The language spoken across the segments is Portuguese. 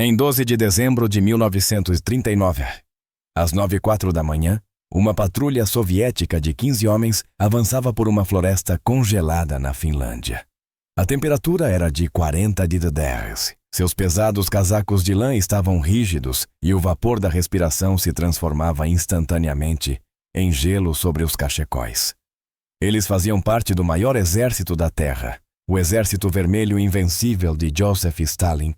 Em 12 de dezembro de 1939, às 9h04 da manhã, uma patrulha soviética de 15 homens avançava por uma floresta congelada na Finlândia. A temperatura era de 40 °C. Seus pesados casacos de lã estavam rígidos e o vapor da respiração se transformava instantaneamente em gelo sobre os cachecóis. Eles faziam parte do maior exército da Terra, o Exército Vermelho Invencível de Joseph Stalin,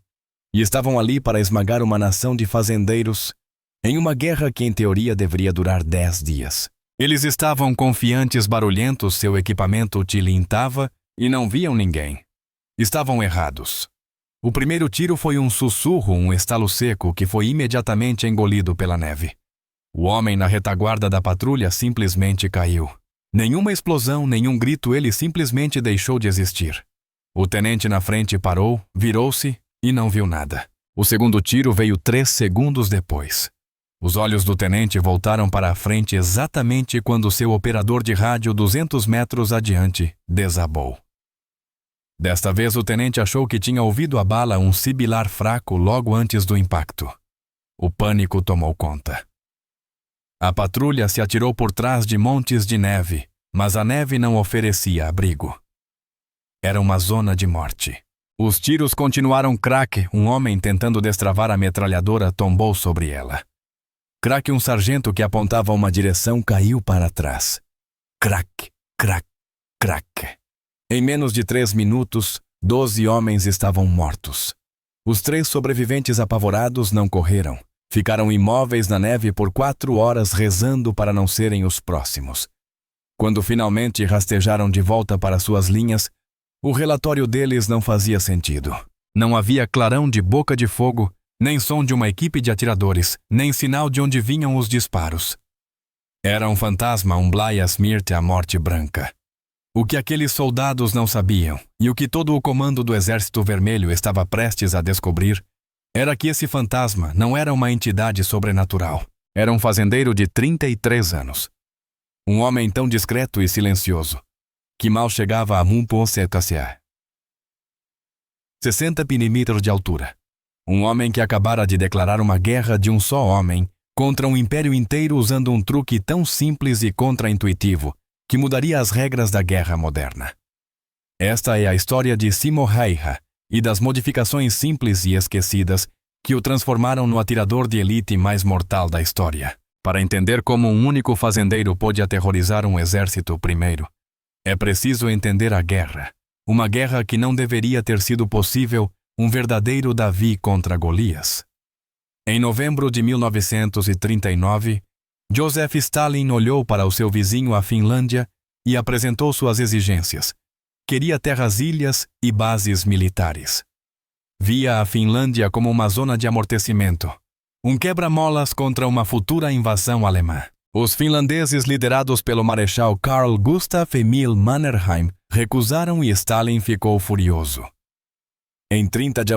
e estavam ali para esmagar uma nação de fazendeiros em uma guerra que em teoria deveria durar 10 dias. Eles estavam confiantes, barulhentos, seu equipamento tilintava e não viam ninguém. Estavam errados. O primeiro tiro foi um sussurro, um estalo seco que foi imediatamente engolido pela neve. O homem na retaguarda da patrulha simplesmente caiu. Nenhuma explosão, nenhum grito, ele simplesmente deixou de existir. O tenente na frente parou, virou-se e não viu nada. O segundo tiro veio 3 segundos depois. Os olhos do tenente voltaram para a frente exatamente quando seu operador de rádio 200 metros adiante desabou. Desta vez o tenente achou que tinha ouvido a bala um sibilar fraco logo antes do impacto. O pânico tomou conta. A patrulha se atirou por trás de montes de neve, mas a neve não oferecia abrigo. Era uma zona de morte. Os tiros continuaram. Crack, um homem tentando destravar a metralhadora, tombou sobre ela. Crack, um sargento que apontava uma direção, caiu para trás. Crack, crack, crack. Em menos de 3 minutos, 12 homens estavam mortos. Os 3 sobreviventes apavorados não correram. Ficaram imóveis na neve por 4 horas rezando para não serem os próximos. Quando finalmente rastejaram de volta para suas linhas, o relatório deles não fazia sentido. Não havia clarão de boca de fogo, nem som de uma equipe de atiradores, nem sinal de onde vinham os disparos. Era um fantasma, um Blaya Smirte, a morte branca. O que aqueles soldados não sabiam, e o que todo o comando do Exército Vermelho estava prestes a descobrir, era que esse fantasma não era uma entidade sobrenatural. Era um fazendeiro de 33 anos. Um homem tão discreto e silencioso, que mal chegava a 60 milímetros de altura. Um homem que acabara de declarar uma guerra de um só homem contra um império inteiro usando um truque tão simples e contraintuitivo que mudaria as regras da guerra moderna. Esta é a história de Simo Häyhä e das modificações simples e esquecidas que o transformaram no atirador de elite mais mortal da história. Para entender como um único fazendeiro pôde aterrorizar um exército primeiro, é preciso entender a guerra, uma guerra que não deveria ter sido possível, um verdadeiro Davi contra Golias. Em novembro de 1939, Joseph Stalin olhou para o seu vizinho, a Finlândia, e apresentou suas exigências. Queria terras-ilhas e bases militares. Via a Finlândia como uma zona de amortecimento, um quebra-molas contra uma futura invasão alemã. Os finlandeses, liderados pelo Marechal Carl Gustaf Emil Mannerheim, recusaram e Stalin ficou furioso. Em 30 de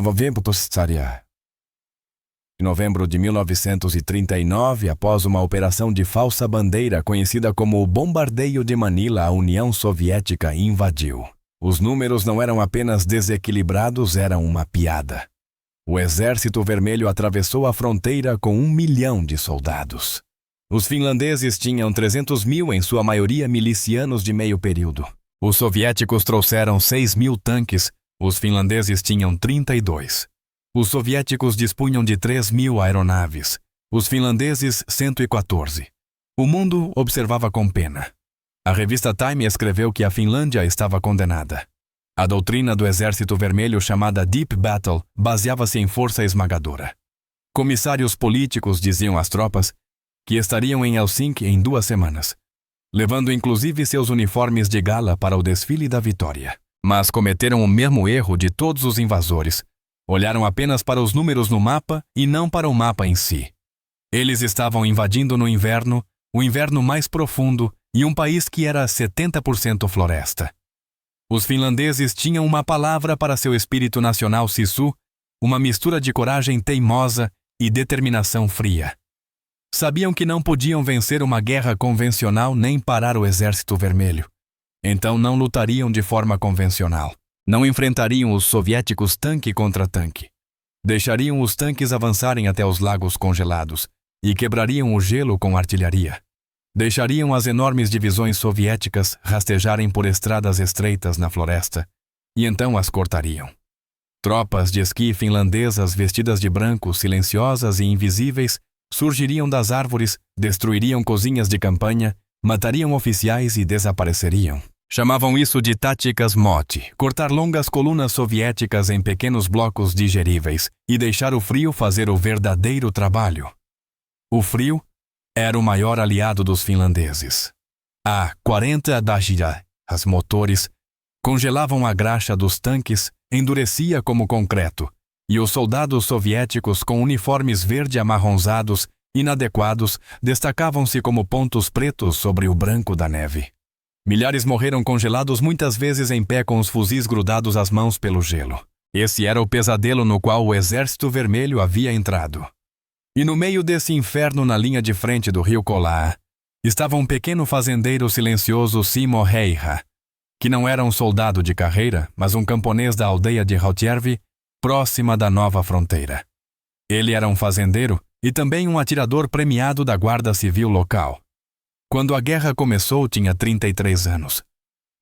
novembro de 1939, após uma operação de falsa bandeira conhecida como o Bombardeio de Manila, a União Soviética invadiu. Os números não eram apenas desequilibrados, eram uma piada. O Exército Vermelho atravessou a fronteira com 1 milhão de soldados. Os finlandeses tinham 300 mil, em sua maioria milicianos de meio período. Os soviéticos trouxeram 6 mil tanques, os finlandeses tinham 32. Os soviéticos dispunham de 3 mil aeronaves, os finlandeses 114. O mundo observava com pena. A revista Time escreveu que a Finlândia estava condenada. A doutrina do Exército Vermelho, chamada Deep Battle, baseava-se em força esmagadora. Comissários políticos diziam às tropas que estariam em Helsinki em 2 semanas, levando inclusive seus uniformes de gala para o desfile da vitória. Mas cometeram o mesmo erro de todos os invasores. Olharam apenas para os números no mapa e não para o mapa em si. Eles estavam invadindo no inverno, o inverno mais profundo, e um país que era 70% floresta. Os finlandeses tinham uma palavra para seu espírito nacional Sisu, uma mistura de coragem teimosa e determinação fria. Sabiam que não podiam vencer uma guerra convencional nem parar o Exército Vermelho. Então não lutariam de forma convencional. Não enfrentariam os soviéticos tanque contra tanque. Deixariam os tanques avançarem até os lagos congelados e quebrariam o gelo com artilharia. Deixariam as enormes divisões soviéticas rastejarem por estradas estreitas na floresta e então as cortariam. Tropas de esqui finlandesas vestidas de branco, silenciosas e invisíveis, surgiriam das árvores, destruiriam cozinhas de campanha, matariam oficiais e desapareceriam. Chamavam isso de táticas MOT, cortar longas colunas soviéticas em pequenos blocos digeríveis e deixar o frio fazer o verdadeiro trabalho. O frio era o maior aliado dos finlandeses. A 40 Dajia, as motores, congelavam a graxa dos tanques, endurecia como concreto, e os soldados soviéticos com uniformes verde-amarronzados, inadequados, destacavam-se como pontos pretos sobre o branco da neve. Milhares morreram congelados muitas vezes em pé com os fuzis grudados às mãos pelo gelo. Esse era o pesadelo no qual o Exército Vermelho havia entrado. E no meio desse inferno na linha de frente do rio Kola, estava um pequeno fazendeiro silencioso Simo Reiha, que não era um soldado de carreira, mas um camponês da aldeia de Hautjärvi, próxima da nova fronteira. Ele era um fazendeiro e também um atirador premiado da Guarda Civil local. Quando a guerra começou, tinha 33 anos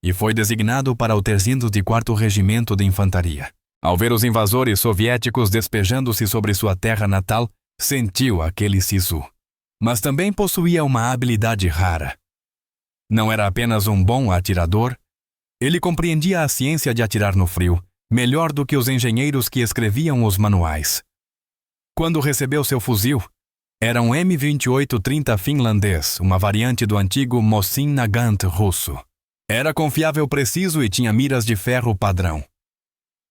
e foi designado para o 304º Regimento de Infantaria. Ao ver os invasores soviéticos despejando-se sobre sua terra natal, sentiu aquele sisu. Mas também possuía uma habilidade rara. Não era apenas um bom atirador, ele compreendia a ciência de atirar no frio, melhor do que os engenheiros que escreviam os manuais. Quando recebeu seu fuzil, era um M28-30 finlandês, uma variante do antigo Mosin Nagant russo. Era confiável, preciso e tinha miras de ferro padrão.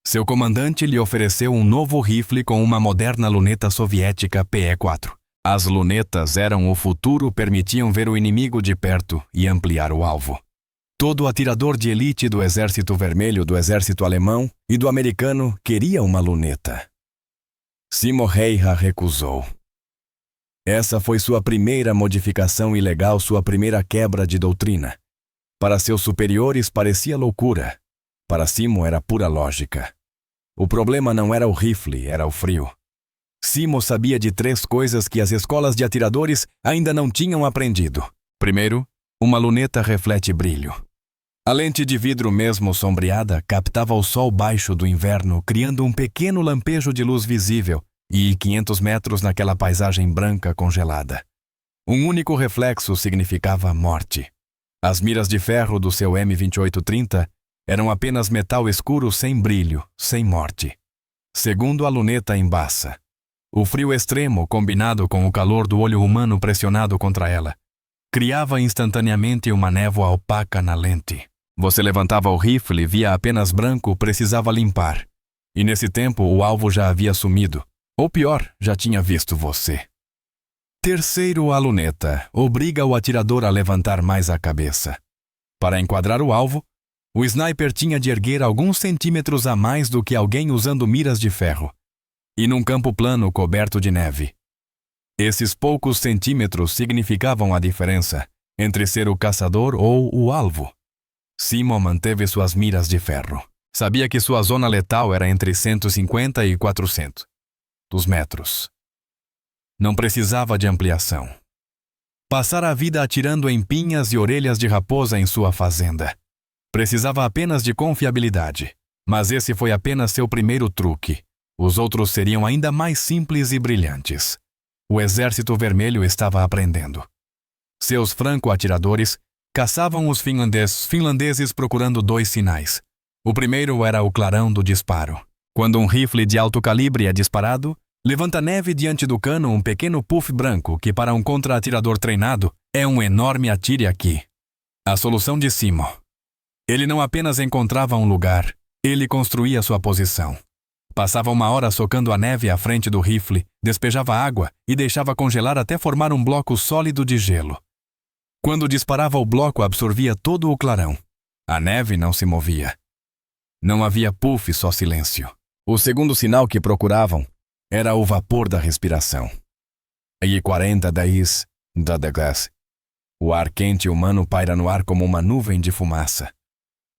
Seu comandante lhe ofereceu um novo rifle com uma moderna luneta soviética PE-4. As lunetas eram o futuro, permitiam ver o inimigo de perto e ampliar o alvo. Todo atirador de elite do Exército Vermelho, do Exército Alemão e do Americano queria uma luneta. Simo Reiha recusou. Essa foi sua primeira modificação ilegal, sua primeira quebra de doutrina. Para seus superiores parecia loucura. Para Simo era pura lógica. O problema não era o rifle, era o frio. Simo sabia de 3 coisas que as escolas de atiradores ainda não tinham aprendido. Primeiro, uma luneta reflete brilho. A lente de vidro, mesmo sombreada, captava o sol baixo do inverno, criando um pequeno lampejo de luz visível, e 500 metros naquela paisagem branca congelada. Um único reflexo significava morte. As miras de ferro do seu M28-30 eram apenas metal escuro sem brilho, sem morte. Segundo, a luneta embaça. O frio extremo, combinado com o calor do olho humano pressionado contra ela, criava instantaneamente uma névoa opaca na lente. Você levantava o rifle, via apenas branco, precisava limpar. E nesse tempo o alvo já havia sumido. Ou pior, já tinha visto você. Terceiro, a luneta obriga o atirador a levantar mais a cabeça. Para enquadrar o alvo, o sniper tinha de erguer alguns centímetros a mais do que alguém usando miras de ferro. E num campo plano coberto de neve. Esses poucos centímetros significavam a diferença entre ser o caçador ou o alvo. Simo manteve suas miras de ferro. Sabia que sua zona letal era entre 150 e 400 metros. Não precisava de ampliação. Passara a vida atirando em pinhas e orelhas de raposa em sua fazenda. Precisava apenas de confiabilidade. Mas esse foi apenas seu primeiro truque. Os outros seriam ainda mais simples e brilhantes. O Exército Vermelho estava aprendendo. Seus franco-atiradores caçavam os finlandeses procurando 2 sinais. O primeiro era o clarão do disparo. Quando um rifle de alto calibre é disparado, levanta neve diante do cano um pequeno puff branco que para um contra-atirador treinado é um enorme atire aqui. A solução de Simo. Ele não apenas encontrava um lugar, ele construía sua posição. Passava 1 hora socando a neve à frente do rifle, despejava água e deixava congelar até formar um bloco sólido de gelo. Quando disparava, o bloco absorvia todo o clarão. A neve não se movia. Não havia puff, só silêncio. O segundo sinal que procuravam era o vapor da respiração. E 40 days da gas. O ar quente humano paira no ar como uma nuvem de fumaça.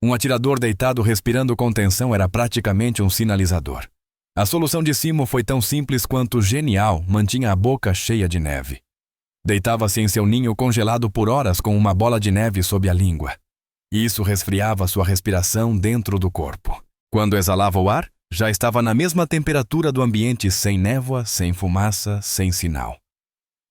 Um atirador deitado respirando com tensão era praticamente um sinalizador. A solução de Simo foi tão simples quanto genial, mantinha a boca cheia de neve. Deitava-se em seu ninho congelado por horas com uma bola de neve sob a língua. E isso resfriava sua respiração dentro do corpo. Quando exalava o ar, já estava na mesma temperatura do ambiente, sem névoa, sem fumaça, sem sinal.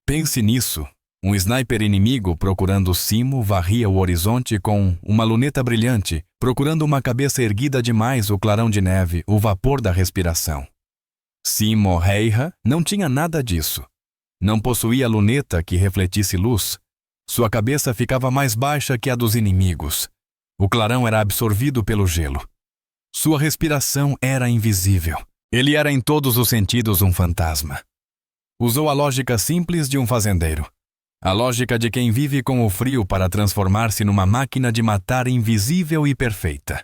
Pense nisso. Um sniper inimigo procurando Simo varria o horizonte com uma luneta brilhante, procurando uma cabeça erguida demais, o clarão de neve, o vapor da respiração. Simo Heiha não tinha nada disso. Não possuía luneta que refletisse luz. Sua cabeça ficava mais baixa que a dos inimigos. O clarão era absorvido pelo gelo. Sua respiração era invisível. Ele era em todos os sentidos um fantasma. Usou a lógica simples de um fazendeiro. A lógica de quem vive com o frio para transformar-se numa máquina de matar invisível e perfeita.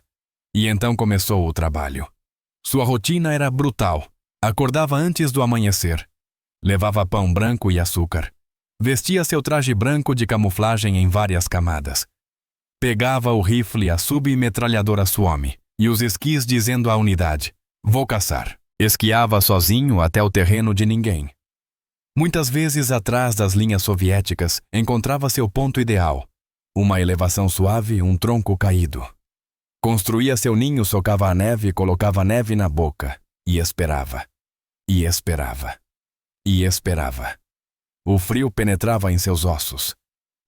E então começou o trabalho. Sua rotina era brutal. Acordava antes do amanhecer. Levava pão branco e açúcar. Vestia seu traje branco de camuflagem em várias camadas. Pegava o rifle, a submetralhadora Suomi e os esquis dizendo à unidade: "Vou caçar." Esquiava sozinho até o terreno de ninguém. Muitas vezes, atrás das linhas soviéticas, encontrava seu ponto ideal. Uma elevação suave, um tronco caído. Construía seu ninho, socava a neve, colocava a neve na boca. E esperava. E esperava. E esperava. O frio penetrava em seus ossos.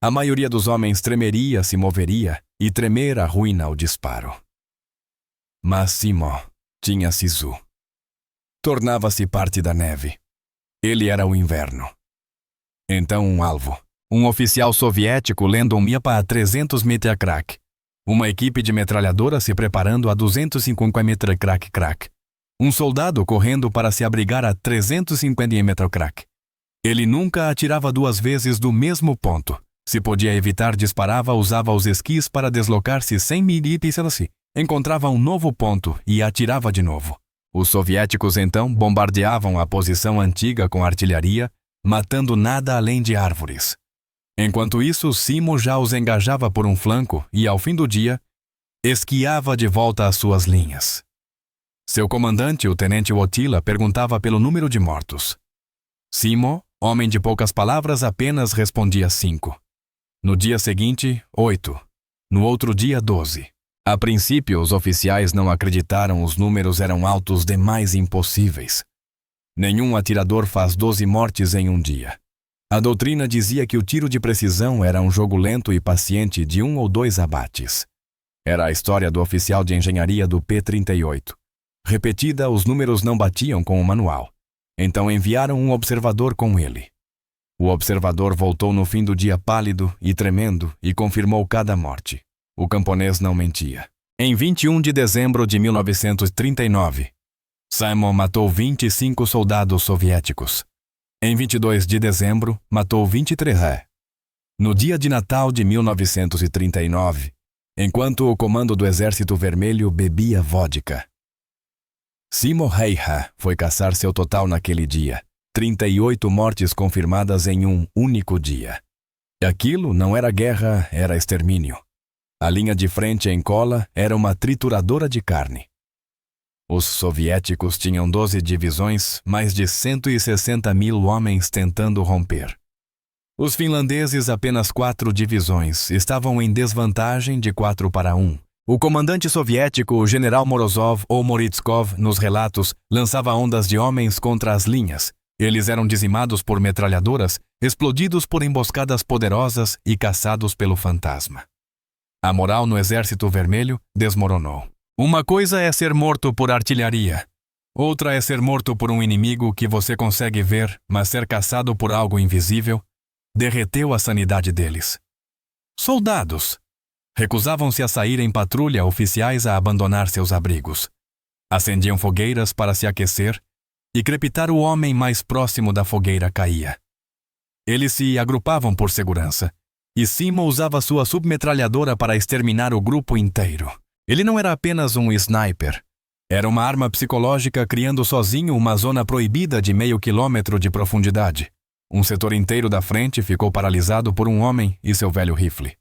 A maioria dos homens tremeria, se moveria, e tremer arruína o disparo. Mas Simo tinha Sisu. Tornava-se parte da neve. Ele era o inverno. Então um alvo. Um oficial soviético lendo um mapa a 300 metros crack. Uma equipe de metralhadora se preparando a 250 metros crack. Um soldado correndo para se abrigar a 350 metros crack. Ele nunca atirava duas vezes do mesmo ponto. Se podia evitar, disparava, usava os esquis para deslocar-se 100 milímetros, encontrava um novo ponto e atirava de novo. Os soviéticos então bombardeavam a posição antiga com artilharia, matando nada além de árvores. Enquanto isso, Simo já os engajava por um flanco e, ao fim do dia, esquiava de volta às suas linhas. Seu comandante, o tenente Wotila, perguntava pelo número de mortos. Simo, homem de poucas palavras, apenas respondia 5. No dia seguinte, 8. No outro dia, 12. A princípio, os oficiais não acreditaram, os números eram altos demais, impossíveis. Nenhum atirador faz 12 mortes em um dia. A doutrina dizia que o tiro de precisão era um jogo lento e paciente de 1 ou 2 abates. Era a história do oficial de engenharia do P-38. Repetida, os números não batiam com o manual. Então enviaram um observador com ele. O observador voltou no fim do dia pálido e tremendo e confirmou cada morte. O camponês não mentia. Em 21 de dezembro de 1939, Simon matou 25 soldados soviéticos. Em 22 de dezembro, matou 23. No dia de Natal de 1939, enquanto o comando do Exército Vermelho bebia vodka. Simo Heiha foi caçar seu total naquele dia. 38 mortes confirmadas em um único dia. E aquilo não era guerra, era extermínio. A linha de frente em cola era uma trituradora de carne. Os soviéticos tinham 12 divisões, mais de 160 mil homens tentando romper. Os finlandeses, apenas 4 divisões, estavam em desvantagem de 4-1. O comandante soviético, o general Morozov ou Moritskov, nos relatos, lançava ondas de homens contra as linhas. Eles eram dizimados por metralhadoras, explodidos por emboscadas poderosas e caçados pelo fantasma. A moral no Exército Vermelho desmoronou. Uma coisa é ser morto por artilharia. Outra é ser morto por um inimigo que você consegue ver, mas ser caçado por algo invisível derreteu a sanidade deles. Soldados recusavam-se a sair em patrulha, oficiais a abandonar seus abrigos. Acendiam fogueiras para se aquecer e crepitar o homem mais próximo da fogueira caía. Eles se agrupavam por segurança. E Simo usava sua submetralhadora para exterminar o grupo inteiro. Ele não era apenas um sniper. Era uma arma psicológica criando sozinho uma zona proibida de meio quilômetro de profundidade. Um setor inteiro da frente ficou paralisado por um homem e seu velho rifle.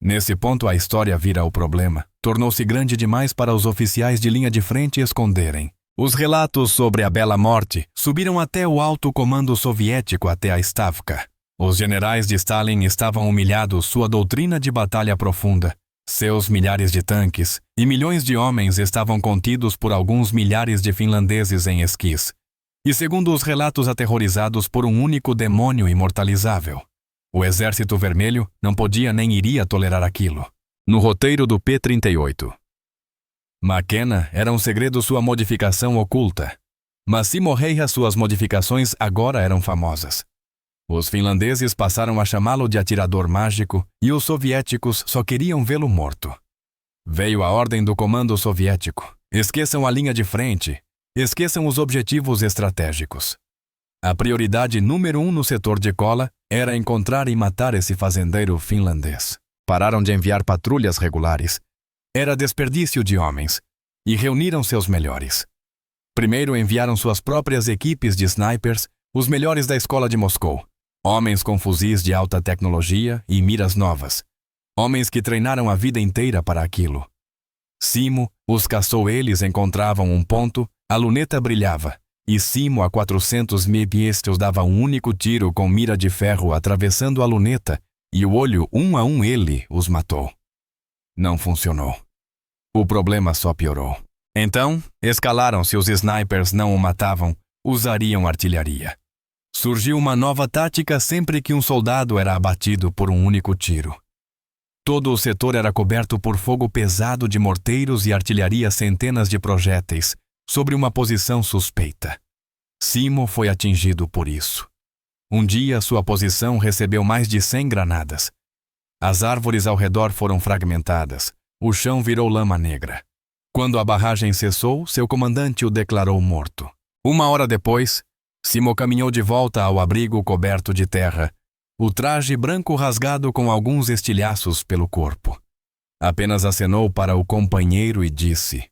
Nesse ponto a história vira o problema. Tornou-se grande demais para os oficiais de linha de frente esconderem. Os relatos sobre a bela morte subiram até o alto comando soviético, até a Stavka. Os generais de Stalin estavam humilhados, sua doutrina de batalha profunda. Seus milhares de tanques e milhões de homens estavam contidos por alguns milhares de finlandeses em esquis. E segundo os relatos, aterrorizados por um único demônio imortalizável. O Exército Vermelho não podia nem iria tolerar aquilo. No roteiro do P-38. McKenna era um segredo sua modificação oculta. Mas se morreia, suas modificações agora eram famosas. Os finlandeses passaram a chamá-lo de atirador mágico e os soviéticos só queriam vê-lo morto. Veio a ordem do comando soviético. Esqueçam a linha de frente. Esqueçam os objetivos estratégicos. A prioridade número 1 no setor de cola era encontrar e matar esse fazendeiro finlandês. Pararam de enviar patrulhas regulares. Era desperdício de homens. E reuniram seus melhores. Primeiro enviaram suas próprias equipes de snipers, os melhores da escola de Moscou. Homens com fuzis de alta tecnologia e miras novas. Homens que treinaram a vida inteira para aquilo. Simo os caçou, eles encontravam um ponto, a luneta brilhava, e Simo a 400 metros dava um único tiro com mira de ferro atravessando a luneta, e o olho um a um ele os matou. Não funcionou. O problema só piorou. Então, escalaram: se os snipers não o matavam, usariam artilharia. Surgiu uma nova tática sempre que um soldado era abatido por um único tiro. Todo o setor era coberto por fogo pesado de morteiros e artilharia, centenas de projéteis, sobre uma posição suspeita. Simo foi atingido por isso. Um dia, sua posição recebeu mais de 100 granadas. As árvores ao redor foram fragmentadas. O chão virou lama negra. Quando a barragem cessou, seu comandante o declarou morto. 1 hora depois, Simo caminhou de volta ao abrigo coberto de terra, o traje branco rasgado com alguns estilhaços pelo corpo. Apenas acenou para o companheiro e disse: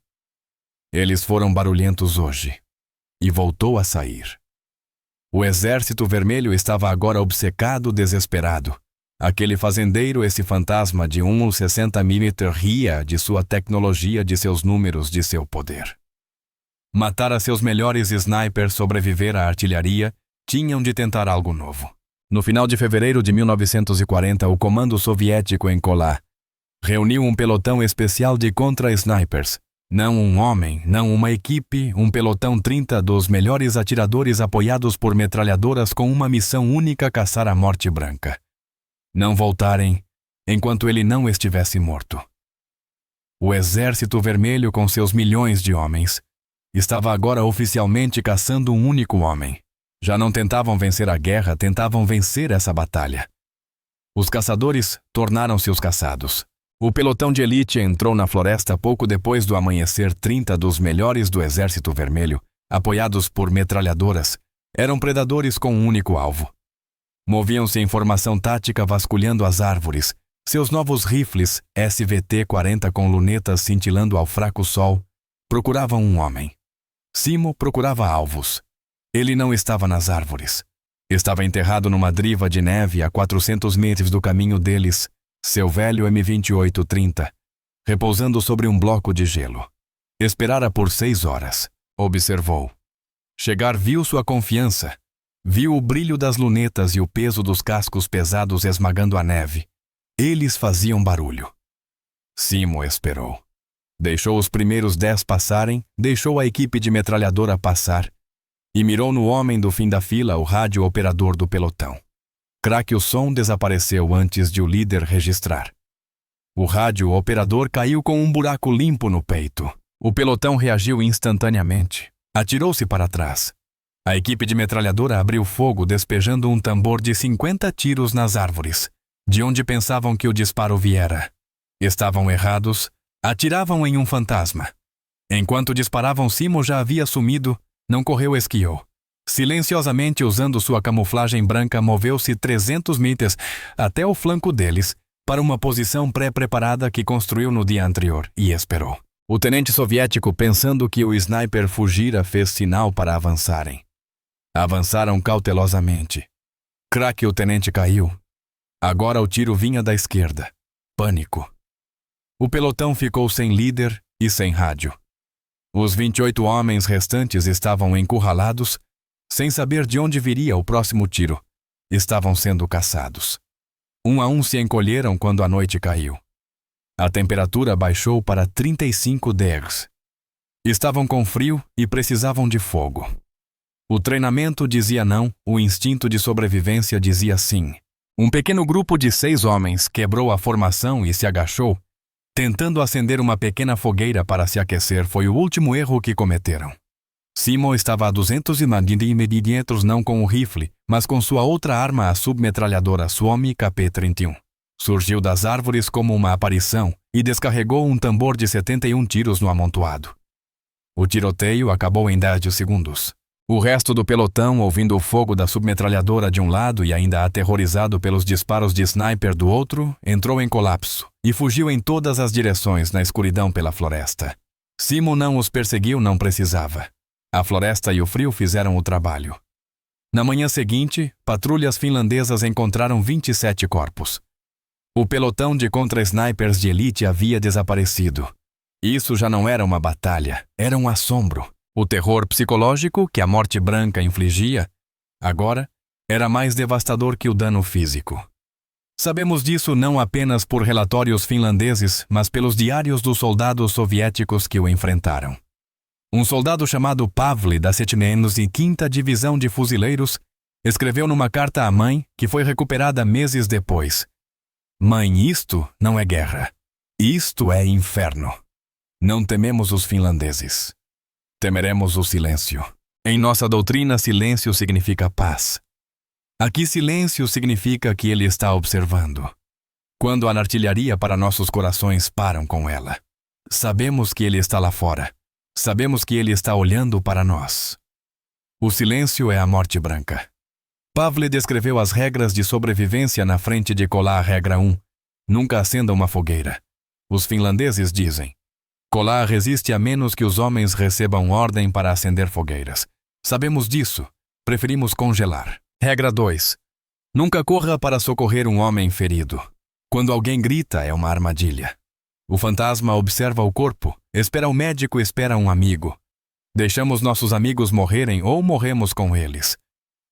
"Eles foram barulhentos hoje." E voltou a sair. O Exército Vermelho estava agora obcecado, desesperado. Aquele fazendeiro, esse fantasma de 1,60 mm, ria de sua tecnologia, de seus números, de seu poder. Matara seus melhores snipers, sobreviver à artilharia, tinham de tentar algo novo. No final de fevereiro de 1940, o comando soviético em Kola reuniu um pelotão especial de contra-snipers. Não um homem, não uma equipe, um pelotão 30 dos melhores atiradores apoiados por metralhadoras com uma missão única: caçar a morte branca. Não voltarem enquanto ele não estivesse morto. O Exército Vermelho, com seus milhões de homens, estava agora oficialmente caçando um único homem. Já não tentavam vencer a guerra, tentavam vencer essa batalha. Os caçadores tornaram-se os caçados. O pelotão de elite entrou na floresta pouco depois do amanhecer. 30 dos melhores do Exército Vermelho, apoiados por metralhadoras, eram predadores com um único alvo. Moviam-se em formação tática, vasculhando as árvores. Seus novos rifles SVT-40 com lunetas cintilando ao fraco sol procuravam um homem. Simo procurava alvos. Ele não estava nas árvores. Estava enterrado numa driva de neve a 400 metros do caminho deles, seu velho M28-30, repousando sobre um bloco de gelo. Esperara por 6 horas. Observou. Chegar, viu sua confiança. Viu o brilho das lunetas e o peso dos cascos pesados esmagando a neve. Eles faziam barulho. Simo esperou. Deixou os primeiros 10 passarem, deixou a equipe de metralhadora passar e mirou no homem do fim da fila, o rádio operador do pelotão. Craque, o som desapareceu antes de o líder registrar. O rádio operador caiu com um buraco limpo no peito. O pelotão reagiu instantaneamente. Atirou-se para trás. A equipe de metralhadora abriu fogo, despejando um tambor de 50 tiros nas árvores, de onde pensavam que o disparo viera. Estavam errados. Atiravam em um fantasma. Enquanto disparavam, Simo já havia sumido, não correu, esquiou. Silenciosamente, usando sua camuflagem branca, moveu-se 300 metros até o flanco deles, para uma posição pré-preparada que construiu no dia anterior, e esperou. O tenente soviético, pensando que o sniper fugira, fez sinal para avançarem. Avançaram cautelosamente. Craque, o tenente caiu. Agora o tiro vinha da esquerda. Pânico. O pelotão ficou sem líder e sem rádio. Os 28 homens restantes estavam encurralados, sem saber de onde viria o próximo tiro. Estavam sendo caçados. Um a um se encolheram quando a noite caiu. A temperatura baixou para 35 degrees. Estavam com frio e precisavam de fogo. O treinamento dizia não, o instinto de sobrevivência dizia sim. Um pequeno grupo de 6 homens quebrou a formação e se agachou, tentando acender uma pequena fogueira para se aquecer. Foi o último erro que cometeram. Simon estava a 290 metros não com o rifle, mas com sua outra arma, a submetralhadora Suomi KP-31. Surgiu das árvores como uma aparição e descarregou um tambor de 71 tiros no amontoado. O tiroteio acabou em 10 segundos. O resto do pelotão, ouvindo o fogo da submetralhadora de um lado e ainda aterrorizado pelos disparos de sniper do outro, entrou em colapso e fugiu em todas as direções na escuridão pela floresta. Simon não os perseguiu, não precisava. A floresta e o frio fizeram o trabalho. Na manhã seguinte, patrulhas finlandesas encontraram 27 corpos. O pelotão de contra-snipers de elite havia desaparecido. Isso já não era uma batalha, era um assombro. O terror psicológico que a Morte Branca infligia, agora, era mais devastador que o dano físico. Sabemos disso não apenas por relatórios finlandeses, mas pelos diários dos soldados soviéticos que o enfrentaram. Um soldado chamado Pavli, da 75ª Divisão de Fuzileiros, escreveu numa carta à mãe, que foi recuperada meses depois: "Mãe, isto não é guerra. Isto é inferno. Não tememos os finlandeses. Temeremos o silêncio. Em nossa doutrina, silêncio significa paz. Aqui, silêncio significa que ele está observando. Quando a artilharia para nossos corações param com ela, sabemos que ele está lá fora. Sabemos que ele está olhando para nós. O silêncio é a Morte Branca." Pavli descreveu as regras de sobrevivência na frente de Kola. Regra 1. Nunca acenda uma fogueira. Os finlandeses dizem: Kola resiste a menos que os homens recebam ordem para acender fogueiras. Sabemos disso. Preferimos congelar. Regra 2. Nunca corra para socorrer um homem ferido. Quando alguém grita, é uma armadilha. O fantasma observa o corpo, espera o médico, espera um amigo. Deixamos nossos amigos morrerem ou morremos com eles.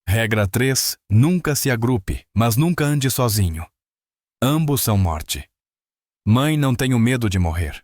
Regra 3. Nunca se agrupe, mas nunca ande sozinho. Ambos são morte. Mãe, não tenho medo de morrer.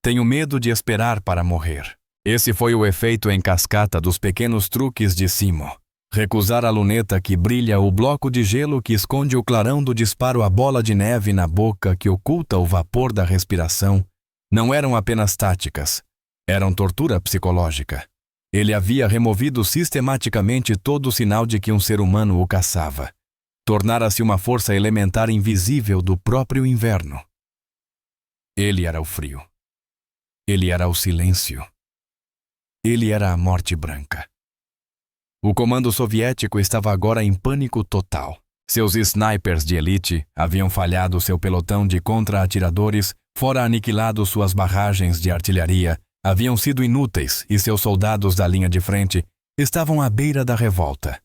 Tenho medo de esperar para morrer. Esse foi o efeito em cascata dos pequenos truques de Simon. Recusar a luneta que brilha, o bloco de gelo que esconde o clarão do disparo, a bola de neve na boca que oculta o vapor da respiração, não eram apenas táticas, eram tortura psicológica. Ele havia removido sistematicamente todo o sinal de que um ser humano o caçava. Tornara-se uma força elementar invisível do próprio inverno. Ele era o frio. Ele era o silêncio. Ele era a Morte Branca. O comando soviético estava agora em pânico total. Seus snipers de elite haviam falhado seu pelotão de contra-atiradores, fora aniquilado suas barragens de artilharia, haviam sido inúteis e seus soldados da linha de frente estavam à beira da revolta.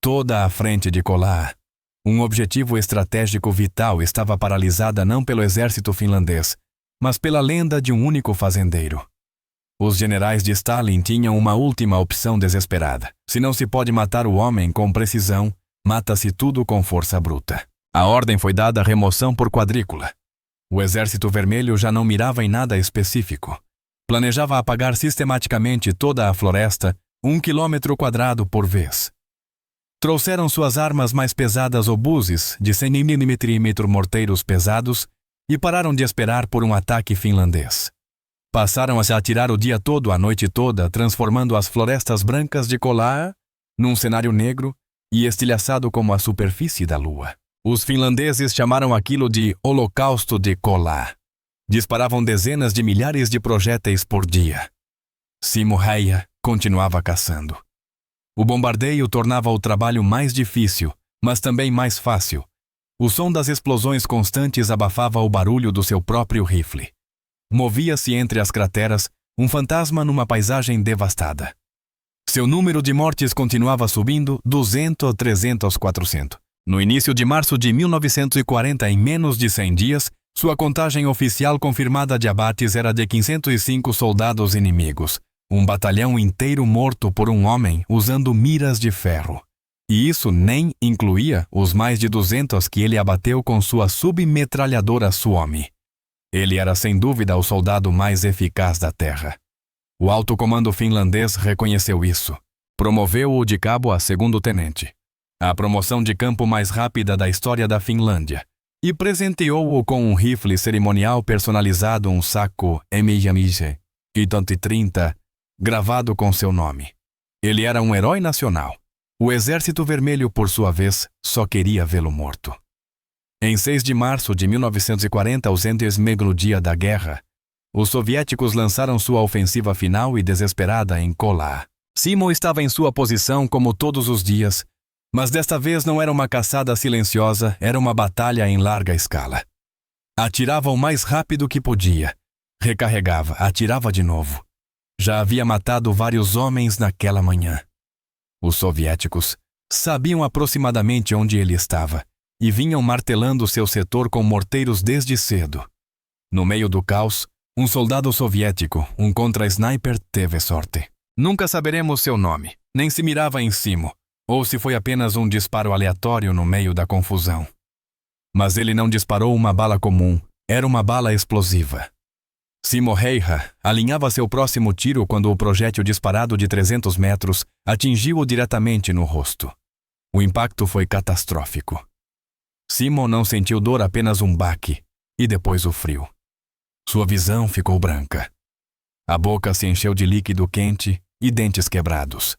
Toda a frente de Kola, um objetivo estratégico vital, estava paralisada não pelo exército finlandês, mas pela lenda de um único fazendeiro. Os generais de Stalin tinham uma última opção desesperada. Se não se pode matar o homem com precisão, mata-se tudo com força bruta. A ordem foi dada à remoção por quadrícula. O Exército Vermelho já não mirava em nada específico. Planejava apagar sistematicamente toda a floresta, 1 quilômetro quadrado por vez. Trouxeram suas armas mais pesadas, obuses de 100 mm morteiros pesados, e pararam de esperar por um ataque finlandês. Passaram a se atirar o dia todo, a noite toda, transformando as florestas brancas de Kola num cenário negro e estilhaçado como a superfície da lua. Os finlandeses chamaram aquilo de Holocausto de Kola. Disparavam dezenas de milhares de projéteis por dia. Simo Häyhä continuava caçando. O bombardeio tornava o trabalho mais difícil, mas também mais fácil. O som das explosões constantes abafava o barulho do seu próprio rifle. Movia-se entre as crateras, um fantasma numa paisagem devastada. Seu número de mortes continuava subindo, 200, 300, 400. No início de março de 1940, em menos de 100 dias, sua contagem oficial confirmada de abates era de 505 soldados inimigos. Um batalhão inteiro morto por um homem usando miras de ferro. E isso nem incluía os mais de 200 que ele abateu com sua submetralhadora Suomi. Ele era sem dúvida o soldado mais eficaz da terra. O alto comando finlandês reconheceu isso. Promoveu-o de cabo a segundo-tenente, a promoção de campo mais rápida da história da Finlândia, e presenteou-o com um rifle cerimonial personalizado, um saco M.I.J. 830, gravado com seu nome. Ele era um herói nacional. O Exército Vermelho, por sua vez, só queria vê-lo morto. Em 6 de março de 1940, ausente-mesmo dia da guerra, os soviéticos lançaram sua ofensiva final e desesperada em Kola. Simo estava em sua posição como todos os dias, mas desta vez não era uma caçada silenciosa, era uma batalha em larga escala. Atirava o mais rápido que podia, recarregava, atirava de novo. Já havia matado vários homens naquela manhã. Os soviéticos sabiam aproximadamente onde ele estava e vinham martelando seu setor com morteiros desde cedo. No meio do caos, um soldado soviético, um contra-sniper, teve sorte. Nunca saberemos seu nome, nem se mirava em Simo, ou se foi apenas um disparo aleatório no meio da confusão. Mas ele não disparou uma bala comum, era uma bala explosiva. Simo Reiha alinhava seu próximo tiro quando o projétil disparado de 300 metros atingiu-o diretamente no rosto. O impacto foi catastrófico. Simo não sentiu dor, apenas um baque, e depois o frio. Sua visão ficou branca. A boca se encheu de líquido quente e dentes quebrados.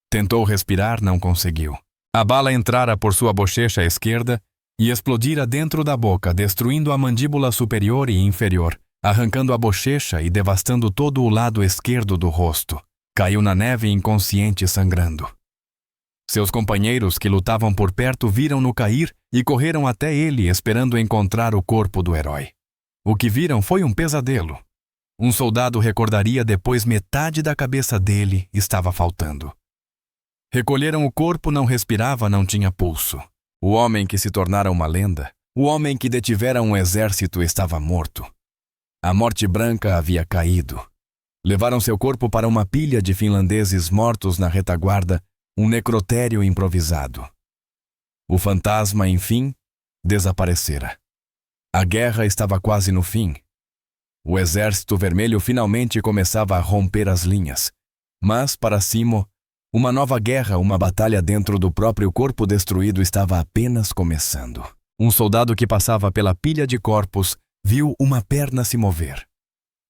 Tentou respirar, não conseguiu. A bala entrara por sua bochecha esquerda e explodira dentro da boca, destruindo a mandíbula superior e inferior, arrancando a bochecha e devastando todo o lado esquerdo do rosto. Caiu na neve inconsciente, sangrando. Seus companheiros que lutavam por perto viram-no cair e correram até ele, esperando encontrar o corpo do herói. O que viram foi um pesadelo. Um soldado recordaria depois metade da cabeça dele estava faltando. Recolheram o corpo, não respirava, não tinha pulso. O homem que se tornara uma lenda, o homem que detivera um exército estava morto. A morte branca havia caído. Levaram seu corpo para uma pilha de finlandeses mortos na retaguarda, um necrotério improvisado. O fantasma, enfim, desaparecera. A guerra estava quase no fim. O Exército Vermelho finalmente começava a romper as linhas. Mas, para Simo, uma nova guerra, uma batalha dentro do próprio corpo destruído estava apenas começando. Um soldado que passava pela pilha de corpos viu uma perna se mover.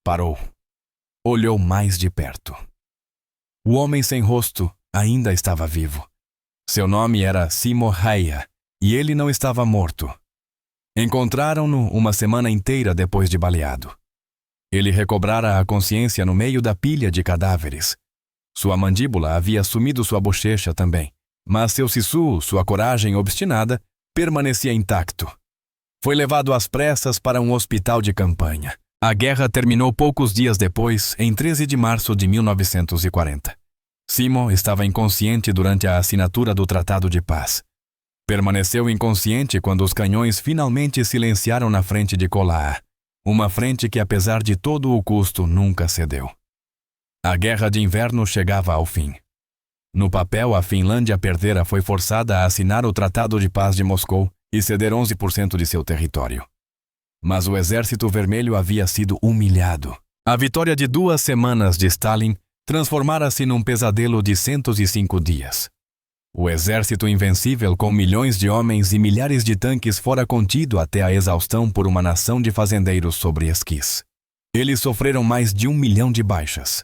Parou. Olhou mais de perto. O homem sem rosto ainda estava vivo. Seu nome era Simo Reiha, e ele não estava morto. Encontraram-no uma semana inteira depois de baleado. Ele recobrara a consciência no meio da pilha de cadáveres. Sua mandíbula havia sumido, sua bochecha também, mas seu sisu, sua coragem obstinada, permanecia intacto. Foi levado às pressas para um hospital de campanha. A guerra terminou poucos dias depois, em 13 de março de 1940. Simo estava inconsciente durante a assinatura do Tratado de Paz. Permaneceu inconsciente quando os canhões finalmente silenciaram na frente de Kola, uma frente que, apesar de todo o custo, nunca cedeu. A Guerra de Inverno chegava ao fim. No papel, a Finlândia perdera, foi forçada a assinar o Tratado de Paz de Moscou e ceder 11% de seu território. Mas o Exército Vermelho havia sido humilhado. A vitória de 2 semanas de Stalin transformara-se num pesadelo de 105 dias. O exército invencível, com milhões de homens e milhares de tanques, fora contido até a exaustão por uma nação de fazendeiros sobre esquis. Eles sofreram mais de 1 milhão de baixas.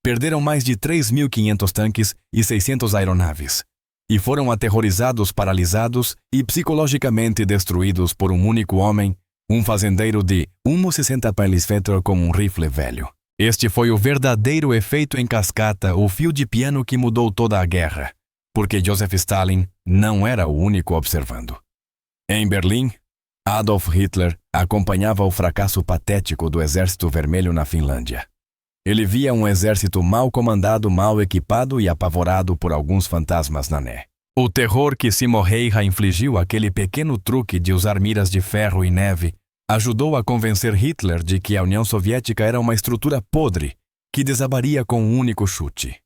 Perderam mais de 3.500 tanques e 600 aeronaves. E foram aterrorizados, paralisados e psicologicamente destruídos por um único homem, um fazendeiro de 1,60 pm com um rifle velho. Este foi o verdadeiro efeito em cascata, o fio de piano que mudou toda a guerra, porque Joseph Stalin não era o único observando. Em Berlim, Adolf Hitler acompanhava o fracasso patético do Exército Vermelho na Finlândia. Ele via um exército mal comandado, mal equipado e apavorado por alguns fantasmas na neve. O terror que Simo Reiha infligiu, aquele pequeno truque de usar miras de ferro e neve, ajudou a convencer Hitler de que a União Soviética era uma estrutura podre que desabaria com um único chute.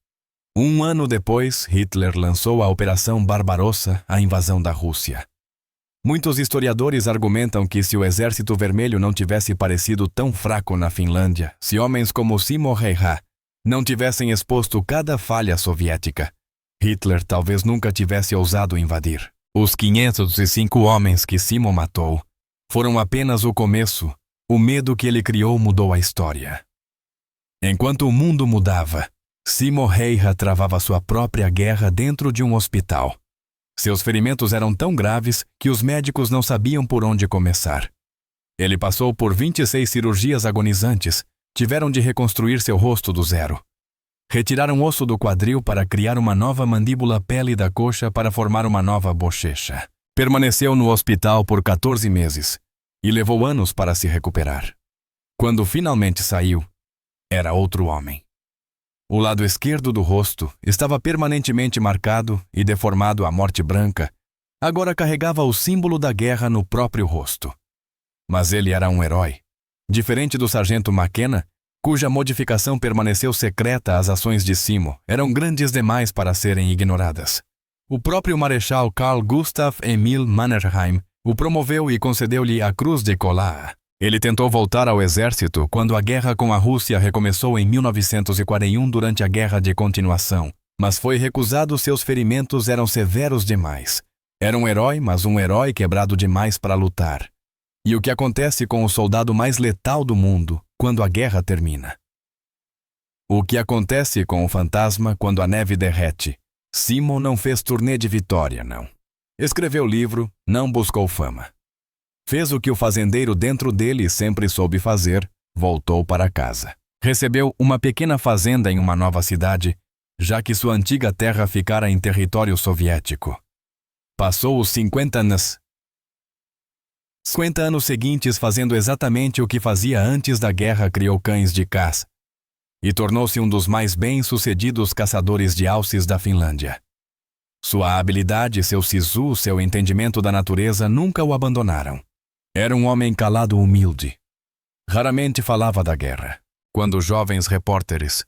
Um ano depois, Hitler lançou a Operação Barbarossa, a invasão da Rússia. Muitos historiadores argumentam que se o Exército Vermelho não tivesse parecido tão fraco na Finlândia, se homens como Simo Häyhä não tivessem exposto cada falha soviética, Hitler talvez nunca tivesse ousado invadir. Os 505 homens que Simo matou foram apenas o começo. O medo que ele criou mudou a história. Enquanto o mundo mudava, Simo Häyhä travava sua própria guerra dentro de um hospital. Seus ferimentos eram tão graves que os médicos não sabiam por onde começar. Ele passou por 26 cirurgias agonizantes, tiveram de reconstruir seu rosto do zero. Retiraram osso do quadril para criar uma nova mandíbula, pele da coxa para formar uma nova bochecha. Permaneceu no hospital por 14 meses e levou anos para se recuperar. Quando finalmente saiu, era outro homem. O lado esquerdo do rosto estava permanentemente marcado e deformado à morte branca. Agora carregava o símbolo da guerra no próprio rosto. Mas ele era um herói. Diferente do sargento McKenna, cuja modificação permaneceu secreta, as ações de Simo eram grandes demais para serem ignoradas. O próprio marechal Carl Gustav Emil Mannerheim o promoveu e concedeu-lhe a Cruz de Colat. Ele tentou voltar ao exército quando a guerra com a Rússia recomeçou em 1941 durante a Guerra de Continuação, mas foi recusado. Seus ferimentos eram severos demais. Era um herói, mas um herói quebrado demais para lutar. E o que acontece com o soldado mais letal do mundo quando a guerra termina? O que acontece com o fantasma quando a neve derrete? Simo não fez turnê de vitória, não. Escreveu livro, não buscou fama. Fez o que o fazendeiro dentro dele sempre soube fazer, voltou para casa. Recebeu uma pequena fazenda em uma nova cidade, já que sua antiga terra ficara em território soviético. Passou os 50 anos seguintes fazendo exatamente o que fazia antes da guerra. Criou cães de caça e tornou-se um dos mais bem-sucedidos caçadores de alces da Finlândia. Sua habilidade, seu sisu, seu entendimento da natureza nunca o abandonaram. Era um homem calado, humilde. Raramente falava da guerra. Quando jovens repórteres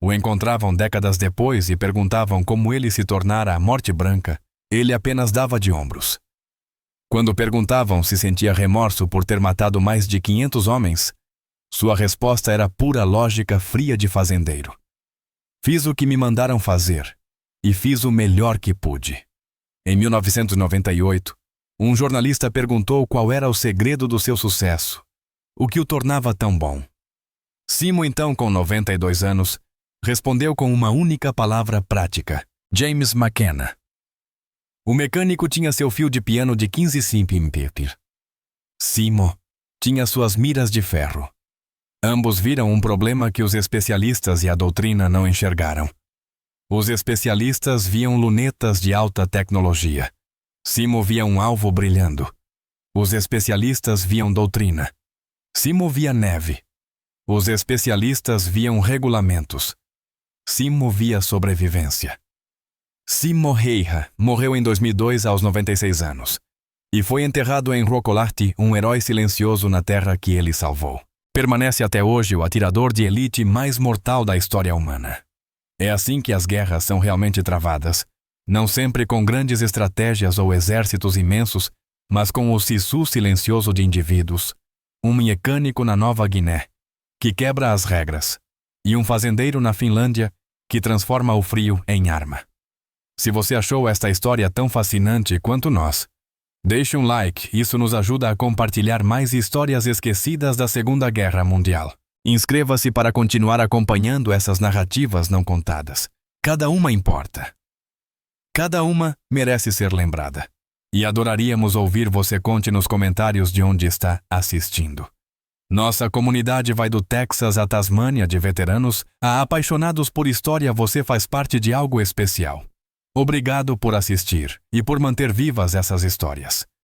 o encontravam décadas depois e perguntavam como ele se tornara a morte branca, ele apenas dava de ombros. Quando perguntavam se sentia remorso por ter matado mais de 500 homens, sua resposta era pura lógica fria de fazendeiro. Fiz o que me mandaram fazer e fiz o melhor que pude. Em 1998, um jornalista perguntou qual era o segredo do seu sucesso, o que o tornava tão bom. Simo, então com 92 anos, respondeu com uma única palavra prática: James McKenna. O mecânico tinha seu fio de piano de 15 cm. Simo tinha suas miras de ferro. Ambos viram um problema que os especialistas e a doutrina não enxergaram. Os especialistas viam lunetas de alta tecnologia. Simo via um alvo brilhando. Os especialistas viam doutrina. Simo via neve. Os especialistas viam regulamentos. Simo via sobrevivência. Simo Häyhä morreu em 2002 aos 96 anos. E foi enterrado em Ruokolahti, um herói silencioso na terra que ele salvou. Permanece até hoje o atirador de elite mais mortal da história humana. É assim que as guerras são realmente travadas. Não sempre com grandes estratégias ou exércitos imensos, mas com o sisu silencioso de indivíduos, um mecânico na Nova Guiné, que quebra as regras, e um fazendeiro na Finlândia, que transforma o frio em arma. Se você achou esta história tão fascinante quanto nós, deixe um like, isso nos ajuda a compartilhar mais histórias esquecidas da Segunda Guerra Mundial. Inscreva-se para continuar acompanhando essas narrativas não contadas. Cada uma importa. Cada uma merece ser lembrada. E adoraríamos ouvir você. Conte nos comentários de onde está assistindo. Nossa comunidade vai do Texas à Tasmânia, de veteranos a apaixonados por história. Você faz parte de algo especial. Obrigado por assistir e por manter vivas essas histórias.